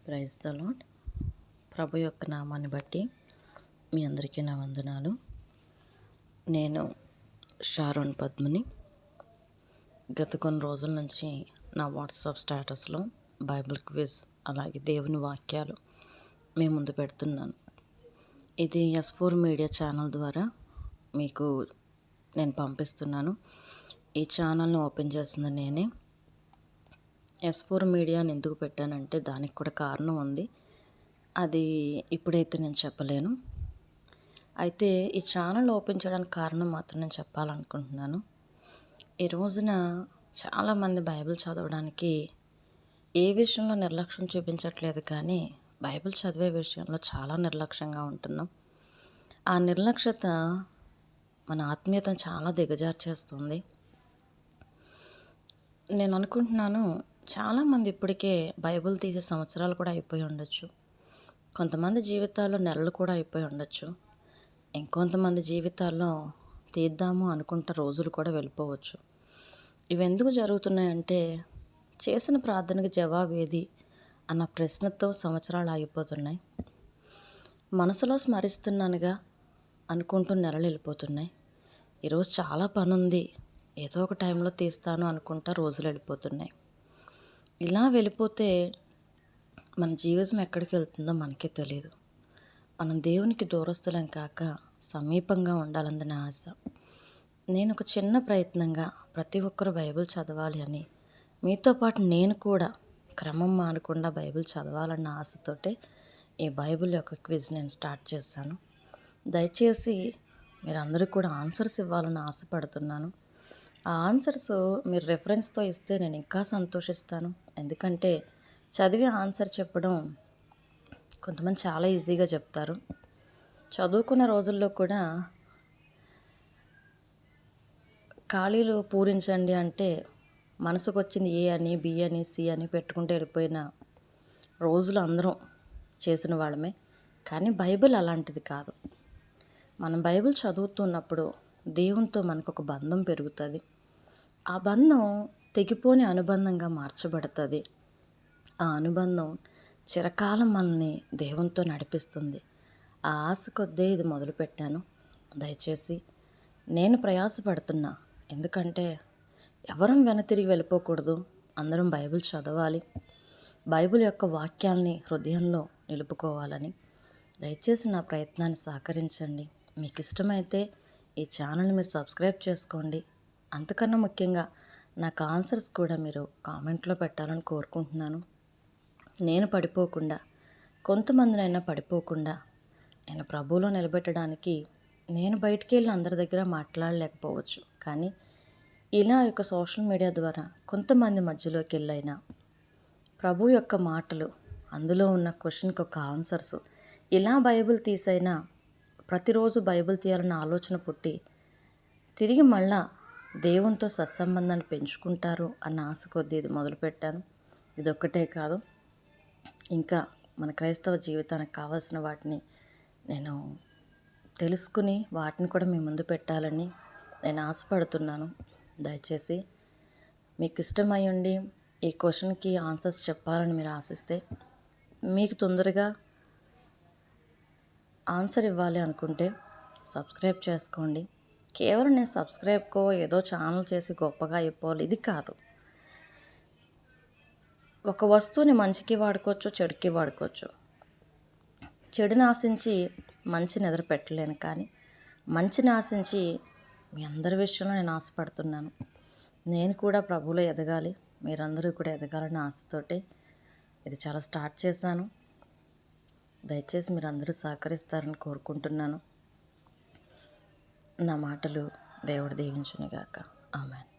Praise the lord. ప్రభు యొక్క నామాన్ని బట్టి మీ అందరికీ నా వందనాలు. నేను షారోన్ పద్మిని. గత కొన్ని రోజుల నుంచి నా వాట్సాప్ స్టేటస్లో బైబిల్ క్విజ్ అలాగే దేవుని వాక్యాలు మీ ముందు పెడుతున్నాను. ఇది S4 మీడియా ఛానల్ ద్వారా మీకు నేను పంపిస్తున్నాను. ఈ ఛానల్ని ఓపెన్ చేసింది నేనే. S4 మీడియాని ఎందుకు పెట్టానంటే దానికి కూడా కారణం ఉంది. అది ఇప్పుడైతే నేను చెప్పలేను. అయితే ఈ ఛానల్ ఓపెన్ చేయడానికి కారణం మాత్రం నేను చెప్పాలనుకుంటున్నాను. ఈ రోజున చాలామంది బైబిల్ చదవడానికి ఏ విషయంలో నిర్లక్ష్యం చూపించట్లేదు, కానీ బైబిల్ చదివే విషయంలో చాలా నిర్లక్ష్యంగా ఉంటున్నాం. ఆ నిర్లక్ష్యత మన ఆత్మీయతను చాలా దిగజార్చేస్తుంది. నేను అనుకుంటున్నాను, చాలామంది ఇప్పటికే బైబిల్ తీసే సంవత్సరాలు కూడా అయిపోయి ఉండొచ్చు. కొంతమంది జీవితాల్లో నెలలు కూడా అయిపోయి ఉండొచ్చు. ఇంకొంతమంది జీవితాల్లో తీద్దాము అనుకుంటే రోజులు కూడా వెళ్ళిపోవచ్చు. ఇవి ఎందుకు జరుగుతున్నాయంటే, చేసిన ప్రార్థనకి జవాబు ఏది అన్న ప్రశ్నతో సంవత్సరాలు ఆగిపోతున్నాయి. మనసులో స్మరిస్తున్నానుగా అనుకుంటూ నెలలు వెళ్ళిపోతున్నాయి. ఈరోజు చాలా పని ఉంది, ఏదో ఒక టైంలో తీస్తాను అనుకుంటా రోజులు వెళ్ళిపోతున్నాయి. ఇలా వెళ్ళిపోతే మన జీవితం ఎక్కడికి వెళ్తుందో మనకే తెలియదు. మనం దేవునికి దూరస్తులం కాక సమీపంగా ఉండాలని ఆశ. నేను ఒక చిన్న ప్రయత్నంగా ప్రతి ఒక్కరు బైబిల్ చదవాలి అని, మీతో పాటు నేను కూడా క్రమం మానకుండా బైబిల్ చదవాలన్న ఆశతోటే ఈ బైబిల్ యొక్క క్విజ్ నేను స్టార్ట్ చేశాను. దయచేసి మీరందరూ కూడా ఆన్సర్స్ ఇవ్వాలని ఆశపడుతున్నాను. ఆ ఆన్సర్స్ మీరు రెఫరెన్స్తో ఇస్తే నేను ఇంకా సంతోషిస్తాను. ఎందుకంటే చదివి ఆన్సర్ చెప్పడం కొంతమంది చాలా ఈజీగా చెప్తారు. చదువుకున్న రోజుల్లో కూడా ఖాళీలు పూరించండి అంటే మనసుకు వచ్చింది A అని B అని C అని పెట్టుకుంటే వెళ్ళిపోయిన రోజులు అందరం చేసిన వాళ్ళమే. కానీ బైబిల్ అలాంటిది కాదు. మనం బైబిల్ చదువుతున్నప్పుడు దేవునితో మనకు ఒక బంధం పెరుగుతుంది. ఆ బంధం తెగిపోని అనుబంధంగా మార్చబడుతుంది. ఆ అనుబంధం చిరకాలం మనల్ని దేవునితో నడిపిస్తుంది. ఆ ఆశ కొద్దే ఇది మొదలుపెట్టాను. దయచేసి నేను ప్రయాసపడుతున్నా. ఎందుకంటే ఎవరం వెనతిరిగి వెళ్ళిపోకూడదు. అందరం బైబిల్ చదవాలి. బైబిల్ యొక్క వాక్యాల్ని హృదయంలో నిలుపుకోవాలని. దయచేసి నా ప్రయత్నాన్ని సహకరించండి. మీకు ఇష్టమైతే ఈ ఛానల్ని మీరు సబ్స్క్రైబ్ చేసుకోండి. అంతకన్నా ముఖ్యంగా నాకు ఆన్సర్స్ కూడా మీరు కామెంట్లో పెట్టాలని కోరుకుంటున్నాను. నేను పడిపోకుండా, కొంతమందినైనా పడిపోకుండా నేను ప్రభువులో నిలబెట్టడానికి నేను బయటికి వెళ్ళి అందరి దగ్గర మాట్లాడలేకపోవచ్చు. కానీ ఇలా యొక్క సోషల్ మీడియా ద్వారా కొంతమంది మధ్యలోకి వెళ్ళైనా ప్రభు యొక్క మాటలు, అందులో ఉన్న క్వశ్చన్కి ఒక ఆన్సర్స్, ఇలా బైబిల్ తీసైనా ప్రతిరోజు బైబిల్ తీయాలన్న ఆలోచన పుట్టి తిరిగి మళ్ళా దేవునితో సత్సంబంధాన్ని పెంచుకుంటారు అన్న ఆశ కొద్దీ ఇది మొదలుపెట్టాను. ఇదొక్కటే కాదు, ఇంకా మన క్రైస్తవ జీవితానికి కావాల్సిన వాటిని నేను తెలుసుకుని వాటిని కూడా మీ ముందు పెట్టాలని నేను ఆశపడుతున్నాను. దయచేసి మీకు ఇష్టమై ఉండి ఈ క్వశ్చన్కి ఆన్సర్స్ చెప్పాలని మీరు ఆశిస్తే, మీకు తొందరగా ఆన్సర్ ఇవ్వాలి అనుకుంటే సబ్స్క్రైబ్ చేసుకోండి. కేవలం నేను సబ్స్క్రైబ్కో ఏదో ఛానల్ చేసి గొప్పగా అయిపోవాలి ఇది కాదు. ఒక వస్తువుని మంచికి వాడుకోవచ్చు, చెడుకి వాడుకోవచ్చు. చెడుని ఆశించి మంచిని ఎదురు పెట్టలేను, కానీ మంచిని ఆశించి మీ అందరి విషయంలో నేను ఆశపడుతున్నాను. నేను కూడా ప్రభువులో ఎదగాలి, మీరందరూ కూడా ఎదగాలని ఆశతోటి ఇది చాలా స్టార్ట్ చేశాను. దయచేసి మీరు అందరూ సహకరిస్తారని కోరుకుంటున్నాను. నా మాటలు దేవుడు దీవించునుగాక. ఆమేన్.